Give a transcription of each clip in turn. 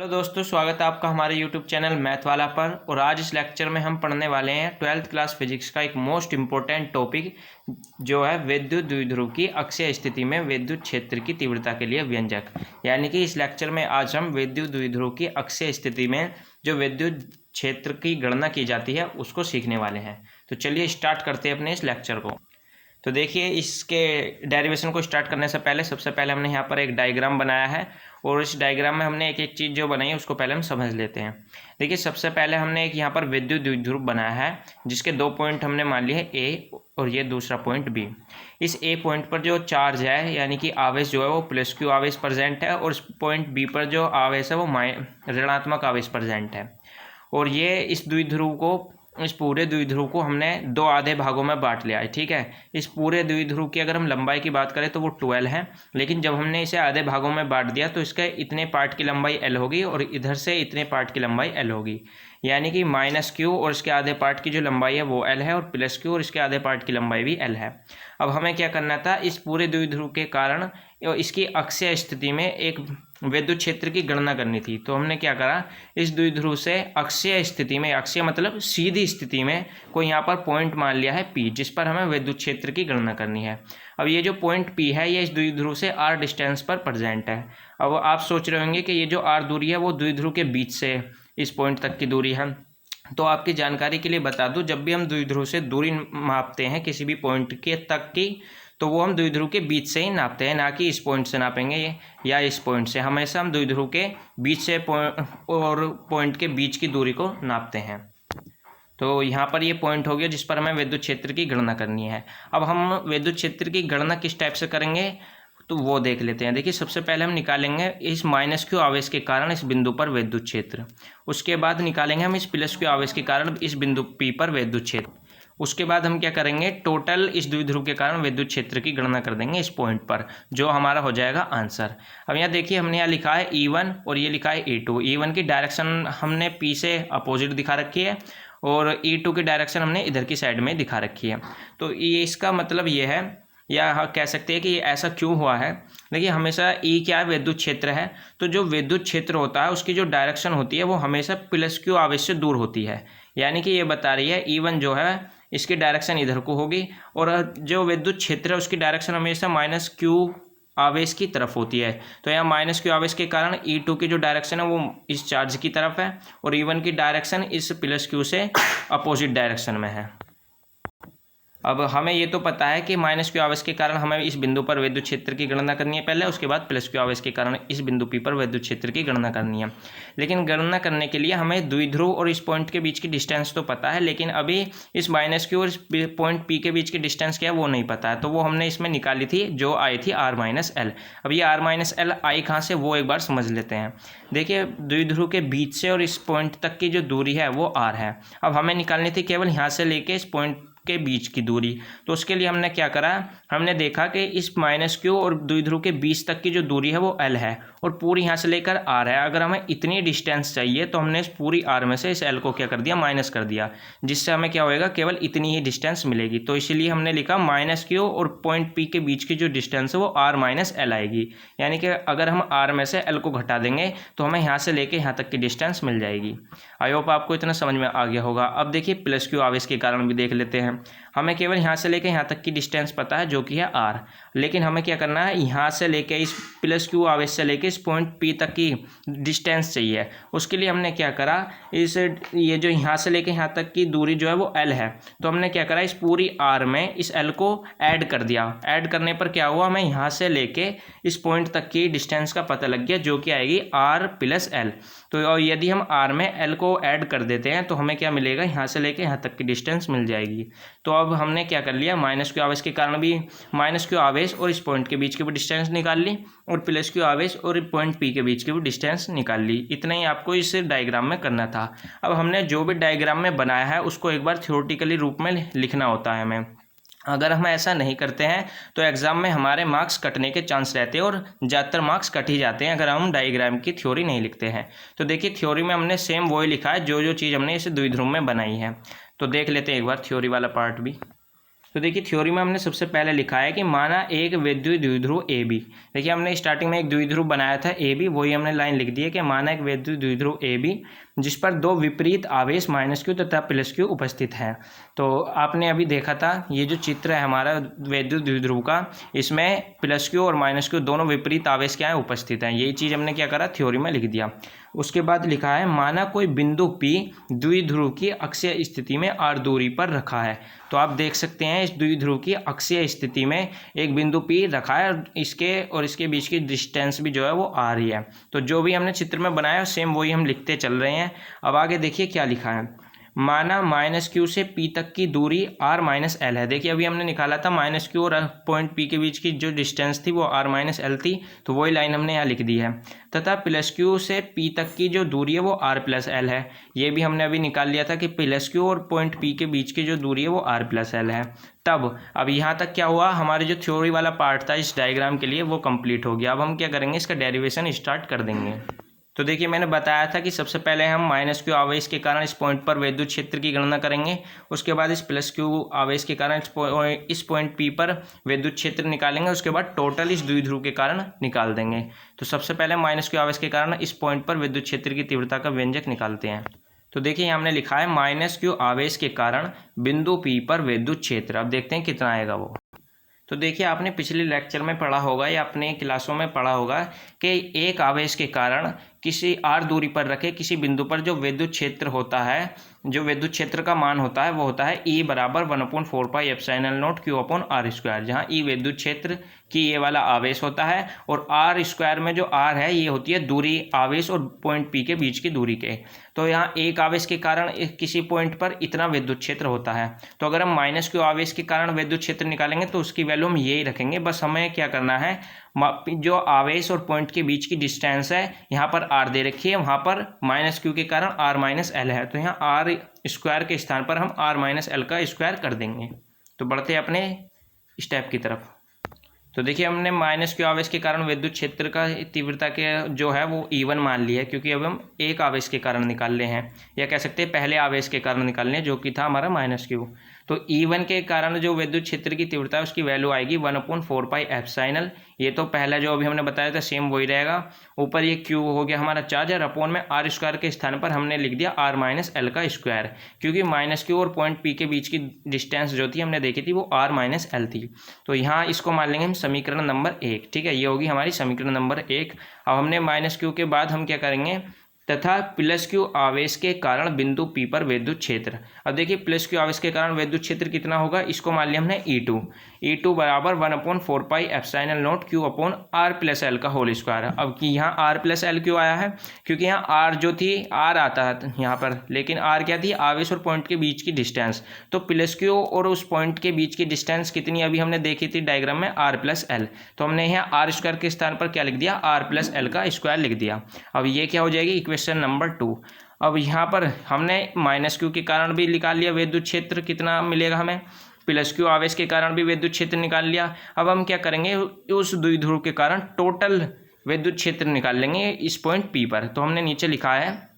Hello दोस्तों, स्वागत है आपका हमारे YouTube चैनल मैथ वाला पर। और आज इस लेक्चर में हम पढ़ने वाले हैं 12th क्लास फिजिक्स का एक मोस्ट इम्पोर्टेंट टॉपिक जो है विद्युत द्विध्रुव की अक्षीय स्थिति में विद्युत क्षेत्र की तीव्रता के लिए व्यंजक। यानी कि इस लेक्चर में आज हम विद्युत द्विध्रुव की अक्षीय स्थिति में जो विद्युत क्षेत्र की गणना की जाती है उसको सीखने वाले हैं। तो चलिए स्टार्ट करते हैं अपने इस लेक्चर को। तो देखिए, इसके डेरिवेशन को स्टार्ट करने से पहले सबसे पहले हमने यहाँ पर एक डायग्राम बनाया है और इस डायग्राम में हमने एक एक चीज़ जो बनाई है उसको पहले हम समझ लेते हैं। देखिए, सबसे पहले हमने एक यहाँ पर विद्युत द्विध्रुव बनाया है जिसके दो पॉइंट हमने मान लिए ए और ये दूसरा पॉइंट बी। इस ए पॉइंट पर जो चार्ज है यानी कि आवेश जो है वो प्लस क्यू आवेश प्रेजेंट है और इस पॉइंट बी पर जो आवेश है वो ऋणात्मक आवेश प्रेजेंट है। और ये इस पूरे द्विध्रुव को हमने दो आधे भागों में बांट लिया है। ठीक है, इस पूरे द्विध्रुव की अगर हम लंबाई की बात करें तो वो 12 है, लेकिन जब हमने इसे आधे भागों में बांट दिया तो इसके इतने पार्ट की लंबाई L होगी और इधर से इतने पार्ट की लंबाई L होगी। यानी कि -q और इसके आधे पार्ट की जो लंबाई है वो L है और +q और इसके आधे पार्ट की लंबाई भी L है। अब हमें क्या करना था, इस पूरे द्विध्रुव के कारण इसकी अक्षीय स्थिति में एक विद्युत क्षेत्र की गणना करनी थी। तो हमने क्या करा, इस द्विध्रुव से अक्षीय स्थिति में, अक्षीय मतलब सीधी स्थिति में, कोई यहाँ पर पॉइंट मान लिया है P जिस पर हमें विद्युत क्षेत्र की गणना करनी है। अब ये जो पॉइंट P है ये इस द्विध्रुव से r डिस्टेंस पर प्रेजेंट है। अब आप सोच रहे होंगे कि ये जो r दूरी है वो द्विध्रुव के बीच से इस पॉइंट तक की दूरी है। तो आपकी जानकारी के लिए बता दूं, जब भी हम द्विध्रुव से दूरी मापते हैं किसी भी पॉइंट के तक की, तो वो हम द्विध्रुव के बीच से ही नापते हैं, ना कि इस पॉइंट से नापेंगे या इस पॉइंट से। हमेशा हम द्विध्रुव के बीच से और पॉइंट के बीच की दूरी को नापते हैं। तो यहाँ पर ये पॉइंट हो गया जिस पर हमें विद्युत क्षेत्र की गणना करनी है। अब हम विद्युत क्षेत्र की गणना किस टाइप से करेंगे तो वो देख लेते हैं। देखिए, सबसे पहले हम निकालेंगे इस -q आवेश के कारण इस बिंदु पर विद्युत क्षेत्र। उसके बाद निकालेंगे हम इस +q आवेश के कारण इस बिंदु P पर विद्युत क्षेत्र। उसके बाद हम क्या करेंगे, टोटल इस द्विध्रुव के कारण विद्युत क्षेत्र की गणना कर देंगे इस पॉइंट पर, जो हमारा हो जाएगा आंसर। अब यहाँ देखिए, हमने यहाँ लिखा है E1 और ये लिखा है E2। E1 की डायरेक्शन हमने P से अपोजिट दिखा रखी है और E2 की डायरेक्शन हमने इधर की साइड में दिखा रखी है। तो ये इसका मतलब ये है, या कह सकते हैं कि ऐसा क्यों हुआ है। देखिए, हमेशा E क्या है, विद्युत क्षेत्र है। तो जो विद्युत क्षेत्र होता है उसकी जो डायरेक्शन होती है वो हमेशा +q आवेश से दूर होती है। यानी कि ये बता रही है E1 जो है इसकी डायरेक्शन इधर को होगी और जो विद्युत क्षेत्र है उसकी डायरेक्शन हमेशा -q आवेश की तरफ होती है। तो यहाँ -q आवेश के कारण E2 की जो डायरेक्शन है वो इस चार्ज की तरफ है और E1 की डायरेक्शन इस +q से अपोजिट डायरेक्शन में है। अब हमें ये तो पता है कि -q आवेश के कारण हमें इस बिंदु पर विद्युत क्षेत्र की गणना करनी है पहले, उसके बाद +q आवेश के कारण इस बिंदु P पर विद्युत क्षेत्र की गणना करनी है। लेकिन गणना करने के लिए हमें द्विध्रुव और इस पॉइंट के बीच की डिस्टेंस तो पता है, लेकिन अभी इस -q और इस पॉइंट P के बीच की डिस्टेंस क्या है वो नहीं पता है। तो वो हमने इसमें निकाली थी, जो आई थी r-l। अब ये r-l आई कहाँ से, वो एक बार समझ लेते हैं। देखिए, द्विध्रुव के बीच से और इस पॉइंट तक की जो दूरी है वो r है। अब हमें निकालनी थी केवल यहाँ से लेके इस पॉइंट के बीच की दूरी। तो उसके लिए हमने क्या करा, हमने देखा कि इस -q और द्विध्रुव के बीच तक की जो दूरी है वो L है और पूरी यहाँ से लेकर R है। अगर हमें इतनी डिस्टेंस चाहिए तो हमने इस पूरी R में से इस L को क्या कर दिया, माइनस कर दिया, जिससे हमें क्या होएगा, केवल इतनी ही डिस्टेंस मिलेगी। तो इसीलिए हमने लिखा -q और पॉइंट P के बीच की जो डिस्टेंस है वो r-l आएगी। यानी कि अगर हम R में से L को घटा देंगे तो हमें यहाँ से लेके यहाँ तक की डिस्टेंस मिल जाएगी। आई होप आपको इतना समझ में आ गया होगा। अब देखिए, +q आवेश के कारण भी देख लेते हैं। हमें केवल यहाँ से लेके यहाँ तक की डिस्टेंस पता है जो कि है r, लेकिन हमें क्या करना है, यहाँ से लेके इस +q आवेश से लेके इस पॉइंट P तक की डिस्टेंस चाहिए। उसके लिए हमने क्या करा, ये जो यहाँ से लेके यहाँ तक की दूरी जो है वो L है, तो हमने क्या करा, इस पूरी R में इस L को ऐड कर दिया। ऐड करने पर क्या हुआ, हमें यहाँ से लेके इस पॉइंट तक की डिस्टेंस का पता लग गया जो कि आएगी r+l। तो यदि हम R में L को ऐड कर देते हैं तो हमें क्या मिलेगा, यहाँ से लेके यहाँ तक की डिस्टेंस मिल जाएगी। तो अब हमने क्या कर लिया, -q आवेश के कारण भी -q आवेश और इस पॉइंट के बीच की भी डिस्टेंस निकाल ली और +q आवेश और पॉइंट P के बीच की भी डिस्टेंस निकाल ली। इतना ही आपको इस डायग्राम में करना था। अब हमने जो भी डायग्राम में बनाया है उसको एक बार थ्योरेटिकली रूप में लिखना होता है हमें। अगर हम ऐसा नहीं करते हैं तो एग्ज़ाम में हमारे मार्क्स कटने के चांस रहते हैं और ज़्यादातर मार्क्स कट ही जाते हैं अगर हम डायग्राम की थ्योरी नहीं लिखते हैं। तो देखिए, थ्योरी में हमने सेम वही लिखा है जो चीज़ हमने इस द्विध्रुव में बनाई है। तो देख लेते हैं एक बार थ्योरी वाला पार्ट भी। तो देखिए थ्योरी में हमने सबसे पहले लिखा है कि माना एक विद्युत द्विध्रुव ए बी। देखिए हमने स्टार्टिंग में एक द्विध्रुव बनाया था ए बी, वही हमने लाइन लिख दी है कि माना एक विद्युत द्विध्रुव ए बी जिस पर दो विपरीत आवेश -q तथा +q उपस्थित है। तो आपने अभी देखा था ये जो चित्र है हमारा विद्युत द्विध्रुव का, इसमें +q और -q दोनों विपरीत आवेश क्या है उपस्थित हैं। यही चीज़ हमने क्या करा थ्योरी में लिख दिया। उसके बाद लिखा है माना कोई बिंदु P द्विध्रुव की अक्षीय स्थिति में r दूरी पर रखा है। तो आप देख सकते हैं इस द्विध्रुव की अक्षीय स्थिति में एक बिंदु P रखा है और इसके बीच की डिस्टेंस भी जो है वो आ रही है। तो जो भी हमने चित्र में बनाया सेम वही हम लिखते चल रहे हैं। अब आगे देखिए क्या लिखा है, माना -q से P तक की दूरी r - l है। देखिए अभी हमने निकाला था -q और पॉइंट P के बीच की जो डिस्टेंस थी वो r - l थी, तो वही लाइन हमने यहाँ लिख दी है। तथा +q से P तक की जो दूरी है वो r + l है। ये भी हमने अभी निकाल लिया था कि +q और पॉइंट P के बीच की जो दूरी है वो r + l है। तब अब यहाँ तक क्या हुआ, हमारी जो थ्योरी वाला पार्ट था इस डायग्राम के लिए वो कंप्लीट हो गया। अब हम क्या करेंगे, इसका डेरिवेशन स्टार्ट कर देंगे। तो देखिए मैंने बताया था कि सबसे पहले हम -q आवेश के कारण इस पॉइंट पर विद्युत क्षेत्र की गणना करेंगे। उसके बाद इस +q आवेश के कारण इस पॉइंट P पर विद्युत क्षेत्र निकालेंगे। उसके बाद टोटल इस द्विध्रुव के कारण निकाल देंगे। तो सबसे पहले -q आवेश के कारण इस पॉइंट पर विद्युत क्षेत्र की तीव्रता का व्यंजक निकालते हैं। तो देखिए हमने लिखा है -q आवेश के कारण बिंदु P पर विद्युत क्षेत्र। अब देखते हैं कितना आएगा वो। तो देखिए आपने पिछले लेक्चर में पढ़ा होगा या अपने क्लासों में पढ़ा होगा कि एक आवेश के कारण किसी r दूरी पर रखे किसी बिंदु पर जो विद्युत क्षेत्र होता है, जो विद्युत क्षेत्र का मान होता है वो होता है E बराबर 1/4πε0q/r², जहाँ E विद्युत क्षेत्र की ये वाला आवेश होता है और r² में जो r है ये होती है दूरी आवेश और पॉइंट P के बीच की दूरी के। तो यहाँ एक आवेश के कारण किसी पॉइंट पर इतना विद्युत क्षेत्र होता है। तो अगर हम -q आवेश के कारण विद्युत क्षेत्र निकालेंगे तो उसकी वैल्यू हम यही रखेंगे। बस हमें क्या करना है, जो आवेश और पॉइंट के बीच की डिस्टेंस है यहाँ पर r दे रखी है, वहाँ पर -q के कारण r - l है, तो यहाँ r² के स्थान पर हम r - l का स्क्वायर कर देंगे। तो बढ़ते हैं अपने स्टेप की तरफ। तो देखिए हमने -q आवेश के कारण विद्युत क्षेत्र का तीव्रता के जो है वो E1 मान लिया है, क्योंकि अब हम एक आवेश के कारण निकाल रहे हैं, या कह सकते हैं पहले आवेश के कारण निकाल रहे हैं जो कि था हमारा -q। तो E1 के कारण जो विद्युत क्षेत्र की तीव्रता है उसकी वैल्यू आएगी 1/4πε। ये तो पहला जो अभी हमने बताया था सेम वही रहेगा। ऊपर ये q हो गया हमारा चार्ज और अपॉन में r² के स्थान पर हमने लिख दिया r - l का स्क्वायर, क्योंकि -q और पॉइंट P के बीच की डिस्टेंस जो थी हमने देखी थी वो r - l थी। तो यहाँ इसको मान लेंगे हम समीकरण नंबर 1। ठीक है, ये होगी हमारी समीकरण नंबर 1। अब हमने -q के बाद हम क्या करेंगे, तथा +q आवेश के कारण बिंदु P पर विद्युत क्षेत्र। अब देखिए +q आवेश के कारण विद्युत क्षेत्र कितना होगा, इसको मान लिया हमने E2 बराबर 1/4πε0q/r + l का होल स्क्वायर। अब कि यहाँ r + l क्यों आया है, क्योंकि यहाँ r जो थी r आता है यहाँ पर, लेकिन r क्या थी, आवेश और पॉइंट के बीच की डिस्टेंस। तो +q और उस पॉइंट के बीच की डिस्टेंस कितनी अभी हमने देखी थी डायग्राम में, r + l। तो हमने यहाँ r² के स्थान पर क्या लिख दिया, r + l का स्क्वायर लिख दिया। अब ये क्या हो जाएगी, इक्वेशन नंबर 2। अब यहाँ पर हमने -q के कारण भी निकाल लिया विद्युत क्षेत्र, कितना मिलेगा हमें, +q आवेश के कारण भी विद्युत क्षेत्र निकाल लिया। अब हम क्या करेंगे, उस द्विध्रुव के कारण टोटल विद्युत क्षेत्र निकाल लेंगे इस पॉइंट P पर। तो हमने नीचे लिखा है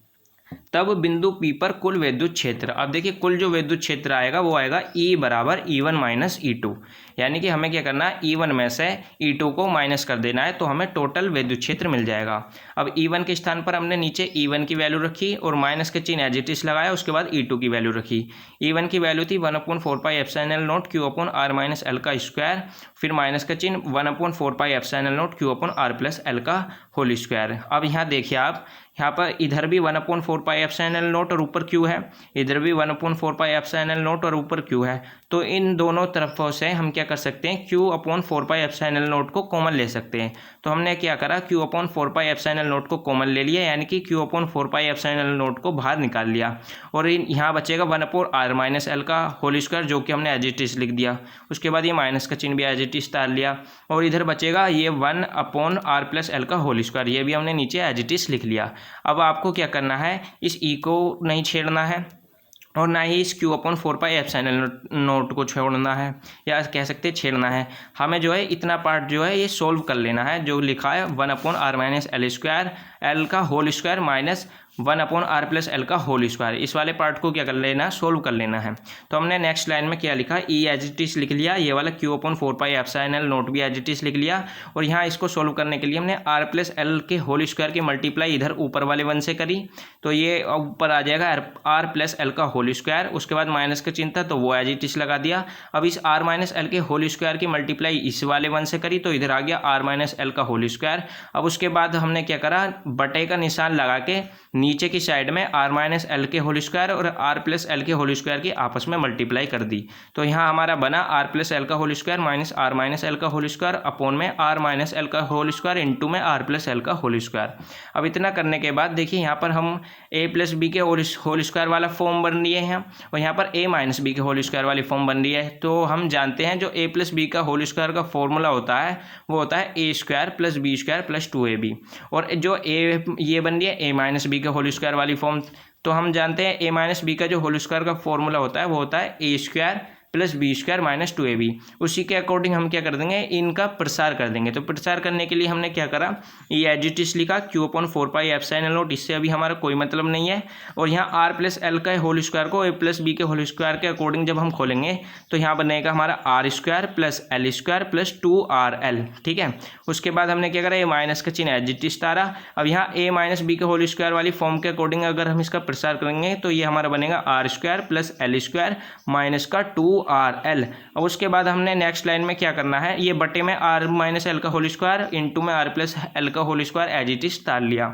तब बिंदु P पर कुल विद्युत क्षेत्र। अब देखिए कुल जो विद्युत क्षेत्र आएगा वो आएगा E बराबर E1 - E2, यानी कि हमें क्या करना है, E1 में से E2 को माइनस कर देना है, तो हमें टोटल विद्युत क्षेत्र मिल जाएगा। अब E1 के स्थान पर हमने नीचे E1 की वैल्यू रखी और माइनस के चिन्ह एज इट इज लगाया, उसके बाद E2 की वैल्यू रखी। E1 की वैल्यू थी 1/4πε0q/r - l का स्क्वायर, फिर माइनस का चिन्ह 1/4πε0q/r + l का होल स्क्वायर। अब यहाँ देखिए आप, यहाँ पर इधर भी 1/4πε0 और ऊपर q है, इधर भी 1/4πε0 और ऊपर q है। तो इन दोनों तरफों से हम क्या कर सकते हैं, q/4πε0 को कॉमन ले सकते हैं। तो हमने क्या करा, q/4πε0 को कॉमन ले लिया, यानी कि q/4πε0 को बाहर निकाल लिया, और यहाँ बचेगा 1/r - l का होल स्क्वायर, जो कि हमने एज इट इज लिख दिया। उसके बाद ये माइनस का चिन्ह भी एज इट इज डाल लिया, और इधर बचेगा ये 1/r + l का होल स्क्वायर, ये भी हमने नीचे एज इट इज लिख लिया। अब आपको क्या करना है, इस e को नहीं छेड़ना है और ना ही इस q/4πε0 को छोड़ना है, या कह सकते हैं छेड़ना है। हमें जो है इतना पार्ट जो है ये सोल्व कर लेना है, जो लिखा है 1/r - l² एल का होल स्क्वायर माइनस 1/r+l का होल स्क्वायर। इस वाले पार्ट को क्या कर लेना, सोल्व कर लेना है। तो हमने नेक्स्ट लाइन में क्या लिखा, ई एज इट इज लिख लिया, ये वाला q/4πε0 भी एज इट इज लिख लिया। और यहाँ इसको सोल्व करने के लिए हमने r+l के होल स्क्वायर की मल्टीप्लाई इधर ऊपर वाले 1 से करी, तो ये ऊपर आ जाएगा r+l का होल स्क्वायर। उसके बाद माइनस का चिन्ह था तो वो एज इट इज लगा दिया। अब इस r-l के होल स्क्वायर की मल्टीप्लाई इस वाले 1 से करी, तो इधर आ गया r-l का होल स्क्वायर। अब उसके बाद हमने क्या करा, बटे का निशान लगा के नीचे की साइड में r-l के होल स्क्वायर और r+l के होल स्क्वायर की आपस में मल्टीप्लाई कर दी। तो यहाँ हमारा बना r+l का होल स्क्वायर माइनस r-l का होल स्क्वायर अपॉन में r-l का होल स्क्वायर इंटू में r+l का होल स्क्वायर। अब इतना करने के बाद देखिए यहाँ पर हम a+b के होल स्क्वायर वाला फॉर्म बन लिए हैं और यहाँ पर a-b के होल स्क्वायर वाली फॉर्म बन रही है। तो हम जानते हैं जो a+b का होल स्क्वायर का फॉर्मूला होता है वो होता है a² + b² + 2ab, और जो ये बन रही है a-b के होल स्क्वायर वाली फॉर्म। तो हम जानते हैं a-b का जो होल स्क्वायर का फॉर्मूला होता है वो होता है a² + b² - 2ab। उसी के अकॉर्डिंग हम क्या कर देंगे, इनका प्रसार कर देंगे। तो प्रसार करने के लिए हमने क्या करा, ये एज इट इज लिखा q/4πε0, इससे अभी हमारा कोई मतलब नहीं है। और यहाँ r+l का होल स्क्वायर को a+b के होल स्क्वायर के अकॉर्डिंग जब हम खोलेंगे तो यहाँ बनेगा हमारा r² + l² + 2rl, ठीक है। उसके बाद हमने क्या करा, ये माइनस का चिन्ह एज इट इज तारा। अब यहाँ a-b के होल स्क्वायर वाली फॉर्म के अकॉर्डिंग अगर हम इसका प्रसार करेंगे तो ये हमारा बनेगा r² + l² माइनस का 2rl। अब उसके बाद हमने नेक्स्ट लाइन में क्या करना है, ये बटे में r-l का होल स्क्वायर इंटू में r+l का whole square as it is तार लिया।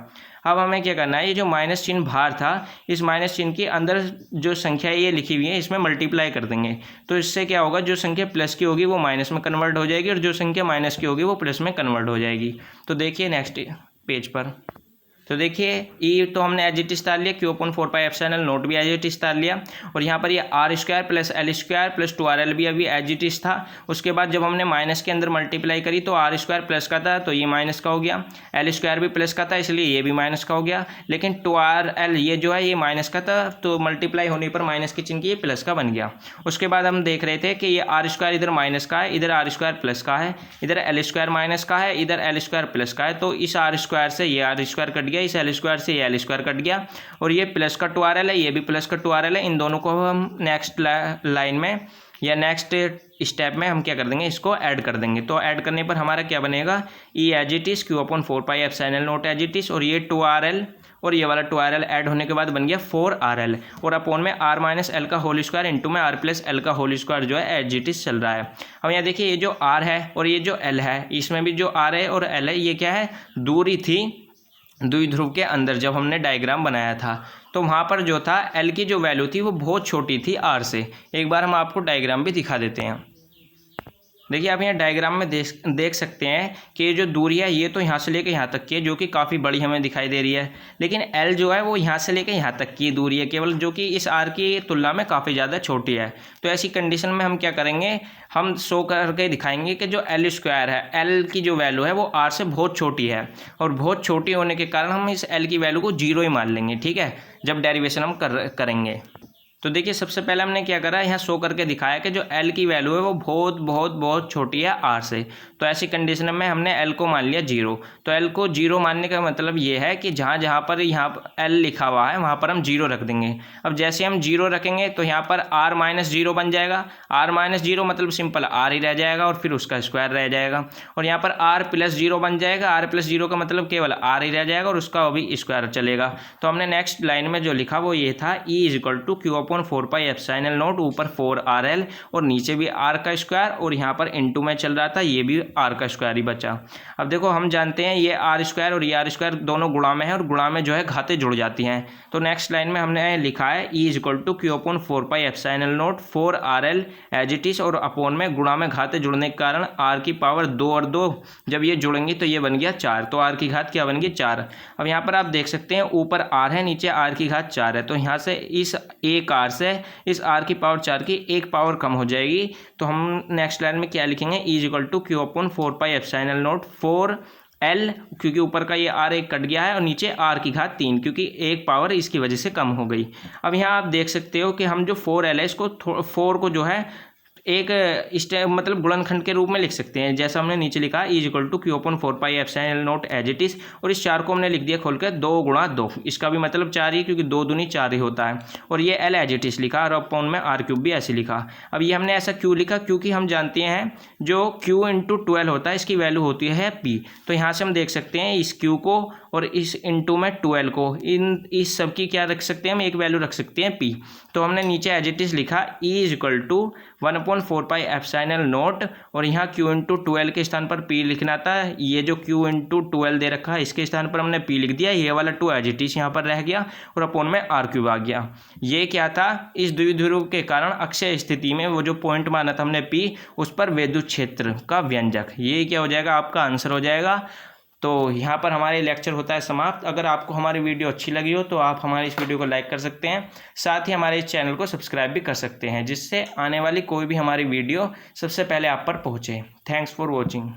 अब हमें क्या करना है, ये जो माइनस चिन्ह बाहर था इस माइनस चिन्ह के अंदर जो संख्या ये लिखी हुई है इसमें मल्टीप्लाई कर देंगे। तो इससे क्या होगा, जो संख्या प्लस की होगी वो माइनस में कन्वर्ट हो जाएगी और जो संख्या माइनस की होगी वो प्लस में कन्वर्ट हो जाएगी। तो देखिए नेक्स्ट पेज पर, तो देखिए ई तो हमने एज इट इज तार लिया, q/4πε0 भी एज इट इज तार लिया, और यहाँ पर ये r² + l² + 2rl भी अभी एज इट इज था। उसके बाद जब हमने माइनस के अंदर मल्टीप्लाई करी तो r² प्लस का था तो ये माइनस का हो गया, l² भी प्लस का था इसलिए ये भी माइनस का हो गया, लेकिन 2rl ये जो है ये माइनस का था तो मल्टीप्लाई होने पर माइनस के चिन्ह की ये प्लस का बन गया। उसके बाद हम देख रहे थे कि ये r² इधर माइनस का है, इधर r² प्लस का है, इधर l² माइनस का है, इधर l² प्लस का है। तो इस r² से ये r² कट गया, इस l² से ये l² कट गया, और ये प्लस का 2rl है, ये भी प्लस का 2rl है। इन दोनों को हम नेक्स्ट लाइन में या नेक्स्ट स्टेप में हम क्या कर देंगे, इसको ऐड कर देंगे। तो ऐड करने पर हमारा क्या बनेगा, E as it is q/4πε0 as it is, और ये 2rl और ये वाला 2rl ऐड होने के बाद बन गया 4rl, और अपॉन में r-l का होल स्क्वायर इंटू में r+l का होल स्क्वायर जो है एज इट इज चल रहा है। अब यहाँ देखिए ये जो r है और ये जो l है, इसमें भी जो r है और l है ये क्या है, दूरी थी द्विध्रुव के अंदर। जब हमने डायग्राम बनाया था तो वहाँ पर जो था l की जो वैल्यू थी वो बहुत छोटी थी r से। एक बार हम आपको डायग्राम भी दिखा देते हैं। देखिए आप यहाँ डायग्राम में देख सकते हैं कि ये जो दूरी है ये तो यहाँ से लेकर यहाँ तक की है जो कि काफ़ी बड़ी हमें दिखाई दे रही है, लेकिन L जो है वो यहाँ से लेकर यहाँ तक की दूरी है केवल, जो कि इस R की तुलना में काफ़ी ज़्यादा छोटी है। तो ऐसी कंडीशन में हम क्या करेंगे, हम शो करके दिखाएंगे कि जो l² है, L की जो वैल्यू है वो R से बहुत छोटी है, और बहुत छोटी होने के कारण हम इस L की वैल्यू को 0 ही मान लेंगे, ठीक है, जब डेरिवेशन हम करेंगे। तो देखिए सबसे पहले हमने क्या करा, यहाँ शो करके दिखाया कि जो L की वैल्यू है वो बहुत बहुत बहुत छोटी है R से। तो ऐसी कंडीशन में हमने L को मान लिया 0। तो L को 0 मानने का मतलब ये है कि जहाँ जहाँ पर यहाँ L लिखा हुआ है वहाँ पर हम 0 रख देंगे। अब जैसे हम 0 रखेंगे तो यहाँ पर r-0 बन जाएगा, r-0 मतलब सिंपल r ही रह जाएगा और फिर उसका स्क्वायर रह जाएगा, और यहाँ पर r+0 बन जाएगा, r+0 का मतलब केवल r ही रह जाएगा और उसका भी स्क्वायर चलेगा। तो हमने नेक्स्ट लाइन में जो लिखा वो ये था, E = q/4πε0 ऊपर 4rl और नीचे भी r का स्क्वायर, और यहाँ पर इंटू में चल रहा था ये भी r का स्क्वायर ही बचा। अब देखो हम जानते हैं ये r² और ये r² दोनों गुणा में है और गुणा में जो है घातें जुड़ जाती हैं। तो नेक्स्ट लाइन में हमने लिखा है E = q/4πε0 4rl as it is, और अपॉन में गुणा में घातें जुड़ने के कारण r की पावर 2 और 2 जब ये जुड़ेंगी तो ये बन गया 4, तो r की घात क्या बन गई 4। अब यहाँ पर आप देख सकते हैं ऊपर r है नीचे r की घात 4 है, तो यहाँ से इस एक r से इस r की पावर 4 की एक पावर कम हो जाएगी। तो हम नेक्स्ट लाइन में क्या लिखेंगे, E = q/4πε0 4l, क्योंकि ऊपर का ये r एक कट गया है, और नीचे r की घात 3 क्योंकि एक पावर इसकी वजह से कम हो गई। अब यहाँ आप देख सकते हो कि हम जो 4l है इसको 4 को जो है एक मतलब गुणनखंड के रूप में लिख सकते हैं, जैसा हमने नीचे लिखा is equal to Q upon 4 pi epsilon naught as it is, और इस 4 को हमने लिख दिया खोल कर 2 गुणा 2, इसका भी मतलब 4 ही, क्योंकि 2 दूनी 4 ही होता है। और ये एल एज इट इज लिखा और अपॉन में आर क्यूब भी ऐसे लिखा। अब ये हमने ऐसा क्यों लिखा, क्योंकि हम जानते हैं जो क्यू इंटू 12 होता है इसकी वैल्यू होती है पी। तो यहाँ से हम देख सकते हैं इस क्यू को और इस इंटू में 12 को, इस सब की क्या रख सकते हैं हम, एक वैल्यू रख सकते हैं पी। तो हमने नीचे एज इट इज लिखा E is equal to 1/4 pi epsilon naught, और यहाँ क्यू इंटू 12 के स्थान पर पी लिखना था। ये जो क्यू इंटू 12 दे रखा है इसके स्थान पर हमने पी लिख दिया, ये वाला 2 एज इट इज यहाँ पर रह गया और अपॉन में आर क्यूब आ गया। ये क्या था, इस द्विध्रुव के कारण अक्षय स्थिति में वो जो पॉइंट माना था हमने पी, उस पर विद्युत क्षेत्र का व्यंजक, ये क्या हो जाएगा, आपका आंसर हो जाएगा। तो यहाँ पर हमारे लेक्चर होता है समाप्त। अगर आपको हमारी वीडियो अच्छी लगी हो तो आप हमारी इस वीडियो को लाइक कर सकते हैं, साथ ही हमारे इस चैनल को सब्सक्राइब भी कर सकते हैं, जिससे आने वाली कोई भी हमारी वीडियो सबसे पहले आप पर पहुँचे। Thanks for watching.